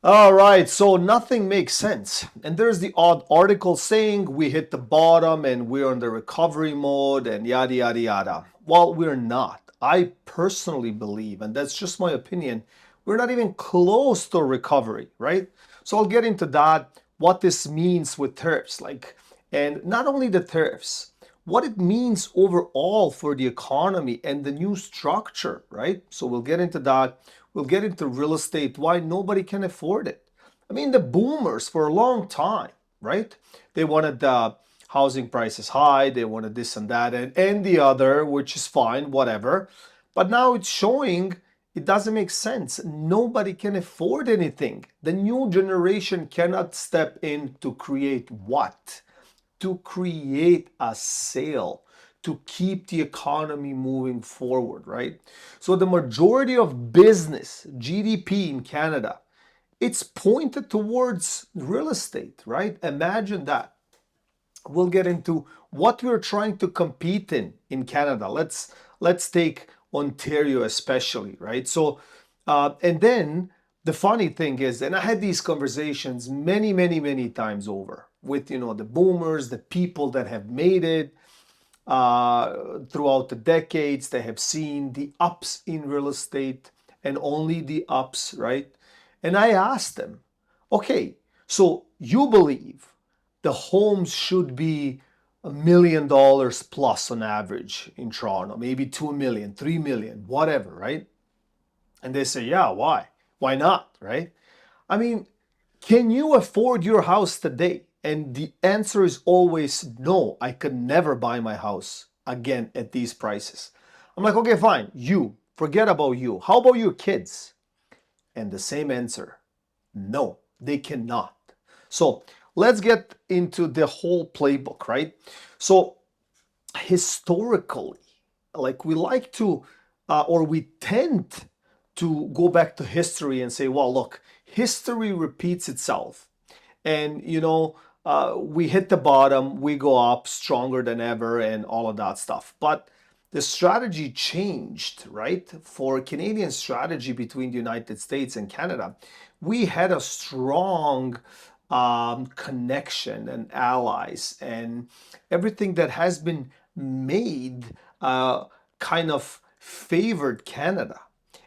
All right, so nothing makes sense. And there's the odd article saying we hit the bottom and we're in the recovery mode and yada, yada, yada. Well, we're not. I personally believe, and that's just my opinion, we're not even close to recovery, right? So I'll get into that, what this means with tariffs, and not only the tariffs, what it means overall for the economy and the new structure, right? So we'll get into that. We'll get into real estate, why nobody can afford it. I mean, the boomers for a long time, right? They wanted the housing prices high, they wanted this and that, and the other, which is fine, whatever. But now it's showing it doesn't make sense. Nobody can afford anything. The new generation cannot step in to create what? To create a sale, to keep the economy moving forward, right? So the majority of business GDP in Canada, it's pointed towards real estate, right? Imagine that. We'll get into what we're trying to compete in Canada. Let's take Ontario especially, right? So and then the funny thing is, and I had these conversations many times over with the boomers, the people that have made it throughout the decades. They have seen the ups in real estate and only the ups, right? And I asked them, okay, so you believe the homes should be $1 million plus on average in Toronto, maybe 2 million, 3 million, whatever, right? And they say, yeah, why? Why not, right? I mean, can you afford your house today? And the answer is always no, I could never buy my house again at these prices. I'm like, okay, fine, you, forget about you. How about your kids? And the same answer, no, they cannot. So let's get into the whole playbook, right? So historically, like we like to, or we tend to go back to history and say, well, look, history repeats itself. And, we hit the bottom, we go up stronger than ever, and all of that stuff. But the strategy changed, right? For Canadian strategy between the United States and Canada, we had a strong connection and allies, and everything that has been made kind of favored Canada.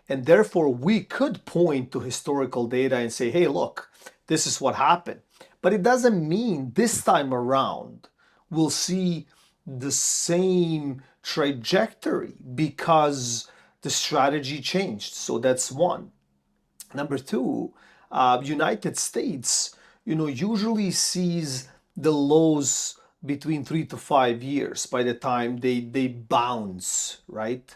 And therefore, we could point to historical data and say, hey, look, this is what happened. But it doesn't mean this time around we'll see the same trajectory because the strategy changed. So that's one. Number two, United States, usually sees the lows between 3 to 5 years by the time they bounce, right?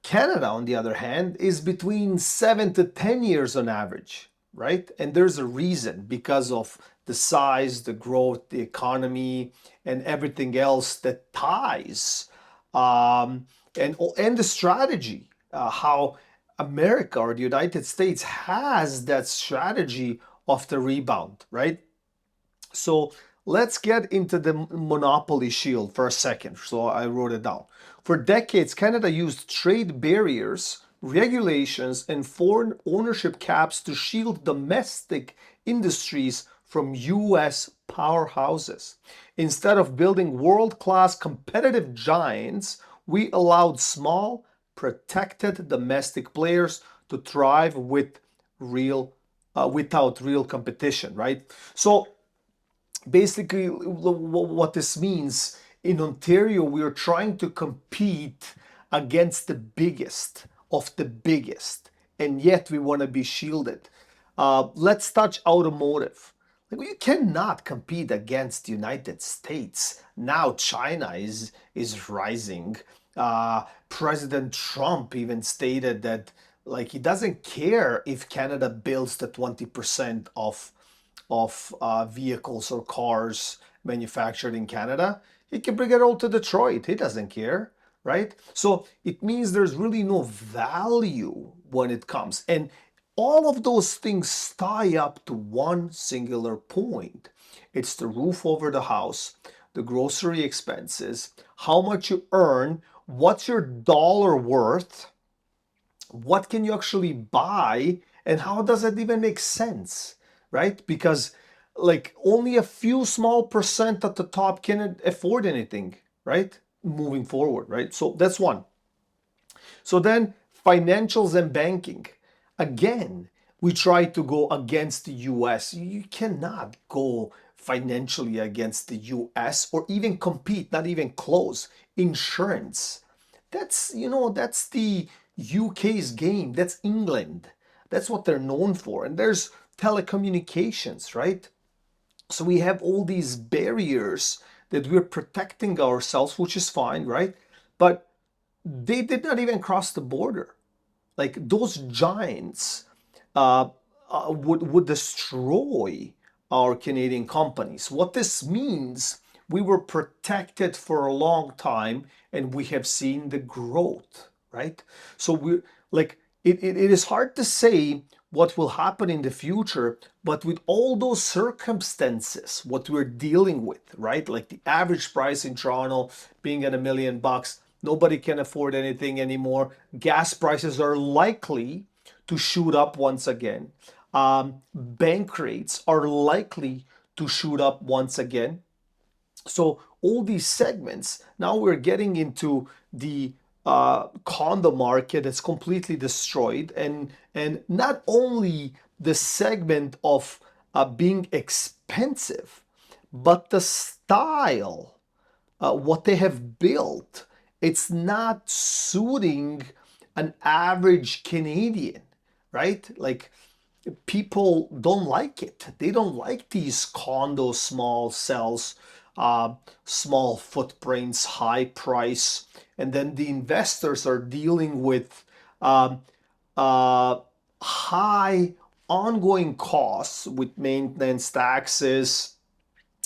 Canada, on the other hand, is between 7 to 10 years on average, right? And there's a reason because of the size, the growth, the economy, and everything else that ties, and the strategy, how America or the United States has that strategy of the rebound, right? So let's get into the monopoly shield for a second. So I wrote it down. For decades, Canada used trade barriers, regulations, and foreign ownership caps to shield domestic industries from US powerhouses. Instead of building world class competitive giants, we allowed small, protected domestic players to thrive without real competition, right? So basically what this means in Ontario, we are trying to compete against the biggest of the biggest, and yet we want to be shielded. Let's touch automotive. Like, you cannot compete against the United States. Now China is rising. President Trump even stated that like he doesn't care if Canada builds the 20% of vehicles or cars manufactured in Canada. He can bring it all to Detroit. He doesn't care, right? So it means there's really no value when it comes. And all of those things tie up to one singular point. It's the roof over the house, the grocery expenses, how much you earn, what's your dollar worth, what can you actually buy, And how does that even make sense, right? Because like only a few small percent at the top can afford anything, right? Moving forward, right? So that's one. So then financials and banking. Again, we try to go against the US. You cannot go financially against the US or even compete, not even close. Insurance. That's the UK's game. That's England. That's what they're known for. And there's telecommunications, right? So we have all these barriers that we're protecting ourselves, which is fine, right? But they did not even cross the border. Like those giants uh, would destroy our Canadian companies. What this means, we were protected for a long time, and we have seen the growth, right? So we like it is hard to say what will happen in the future, but with all those circumstances, what we're dealing with, right? Like the average price in Toronto being at $1 million, nobody can afford anything anymore. Gas prices are likely to shoot up once again. Bank rates are likely to shoot up once again. So all these segments, now we're getting into the condo market that's completely destroyed, and not only the segment of being expensive, but the style, what they have built, it's not suiting an average Canadian, right? Like people don't like it. They don't like these condo small cells, uh, small footprints, high price, and then the investors are dealing with um, uh, high ongoing costs with maintenance, taxes,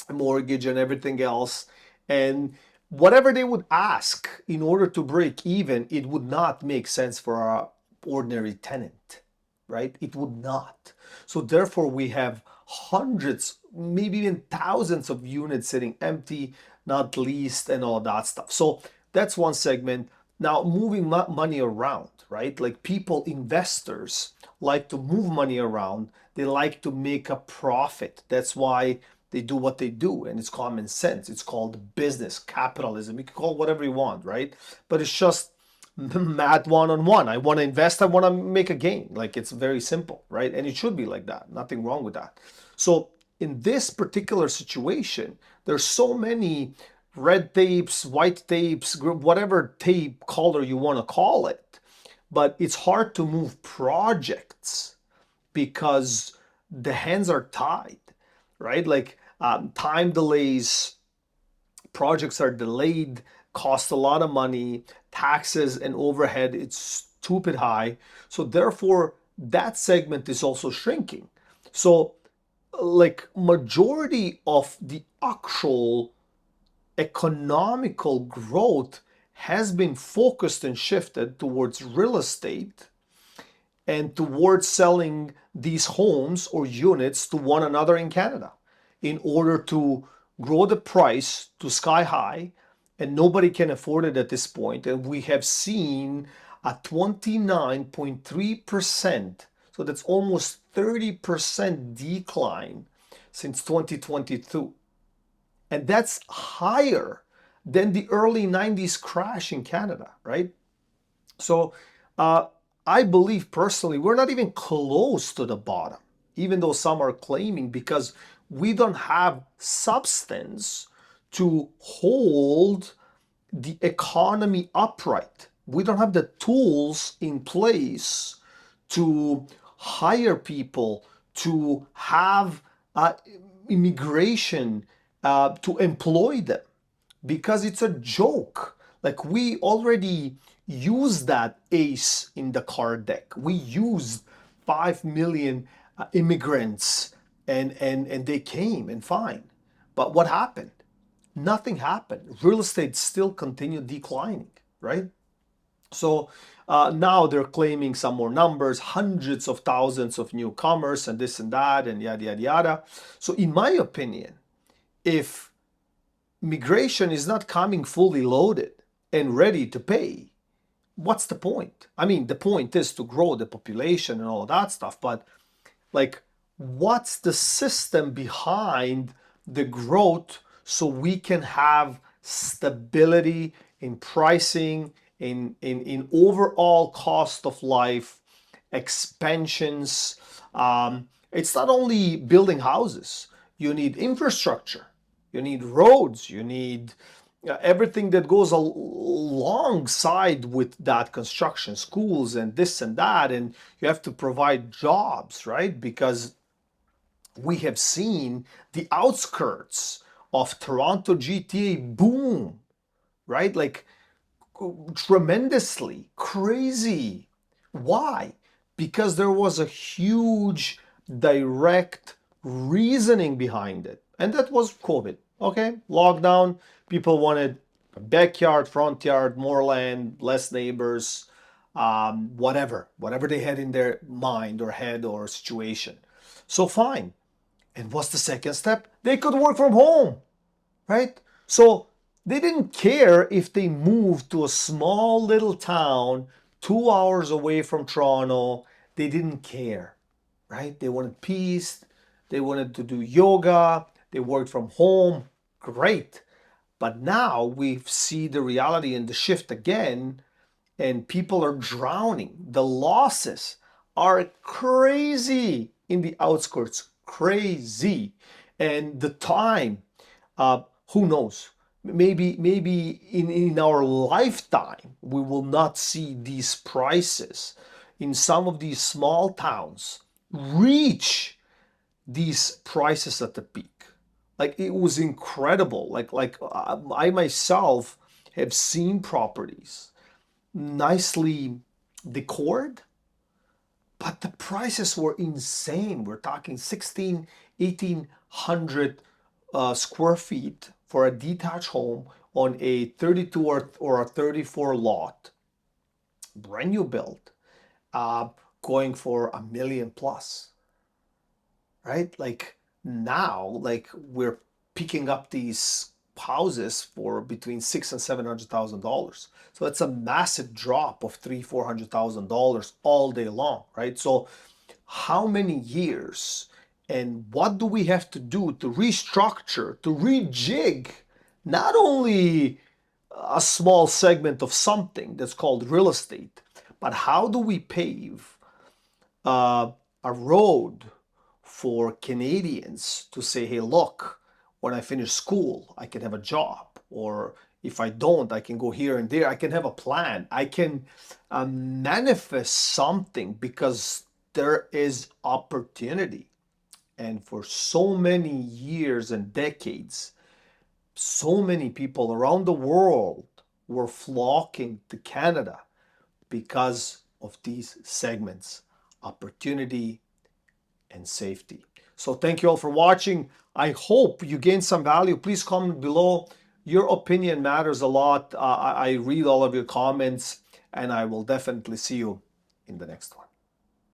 mortgage, and everything else. And whatever they would ask in order to break even, it would not make sense for our ordinary tenant, right? It would not. So therefore, we have hundreds, maybe even thousands of units sitting empty, not leased, and all that stuff. So that's one segment. Now, moving money around, right? Like people, investors like to move money around. They like to make a profit. That's why they do what they do, and it's common sense. It's called business, capitalism. You can call it whatever you want, right? But it's just math one on one. I want to invest, I want to make a gain. Like it's very simple, right? And it should be like that. Nothing wrong with that. So in this particular situation, there's so many red tapes, white tapes, whatever tape color you want to call it. But it's hard to move projects because the hands are tied, right? Like time delays, projects are delayed, cost a lot of money, taxes and overhead, it's stupid high. So therefore, that segment is also shrinking. So like majority of the actual economical growth has been focused and shifted towards real estate and towards selling these homes or units to one another in Canada in order to grow the price to sky high, and nobody can afford it at this point. And we have seen a 29.3%, so that's almost 30% decline since 2022. And that's higher than the early 90s crash in Canada, right? So uh, I believe personally, we're not even close to the bottom, even though some are claiming, because we don't have substance to hold the economy upright. We don't have the tools in place to hire people, to have immigration, to employ them, because it's a joke. Like we already used that ace in the card deck. We used 5 million immigrants, and they came and fine. But what happened? Nothing happened. Real estate still continued declining, right? So now they're claiming some more numbers, hundreds of thousands of newcomers and this and that and yada, yada, yada. So in my opinion, if migration is not coming fully loaded and ready to pay, what's the point? I mean, the point is to grow the population and all of that stuff, but like, what's the system behind the growth so we can have stability in pricing, in overall cost of life, expansions? It's not only building houses. You need infrastructure. You need roads. You need everything that goes alongside with that construction, schools and this and that, and you have to provide jobs, right? Because we have seen the outskirts of Toronto GTA boom, right? Like tremendously crazy. Why? Because there was a huge direct reasoning behind it, and that was COVID. Okay, lockdown. People wanted a backyard, front yard, more land, less neighbors, whatever they had in their mind or head or situation. So fine. And what's the second step? They could work from home, right? So they didn't care if they moved to a small little town 2 hours away from Toronto. They didn't care, right? They wanted peace. They wanted to do yoga. They worked from home. Great. But now we see the reality and the shift again, and people are drowning. The losses are crazy in the outskirts, crazy. And the time, who knows? Maybe in our lifetime, we will not see these prices in some of these small towns reach these prices at the peak. Like it was incredible. I myself have seen properties nicely decored, but the prices were insane. We're talking 16, 1800 square feet for a detached home on a 32 or a 34 lot, brand new build, uh, going for $1 million plus, right? Like now, like we're picking up these houses for between $600,000 and $700,000. So that's a massive drop of $400,000 all day long, right? So how many years and what do we have to do to restructure, to rejig not only a small segment of something that's called real estate, but how do we pave uh, a road for Canadians to say, hey, look, when I finish school, I can have a job. Or if I don't, I can go here and there. I can have a plan. I can manifest something because there is opportunity. And for so many years and decades, so many people around the world were flocking to Canada because of these segments, opportunity and safety. So thank you all for watching. I hope you gained some value. Please comment below. Your opinion matters a lot. I read all of your comments, and I will definitely see you in the next one.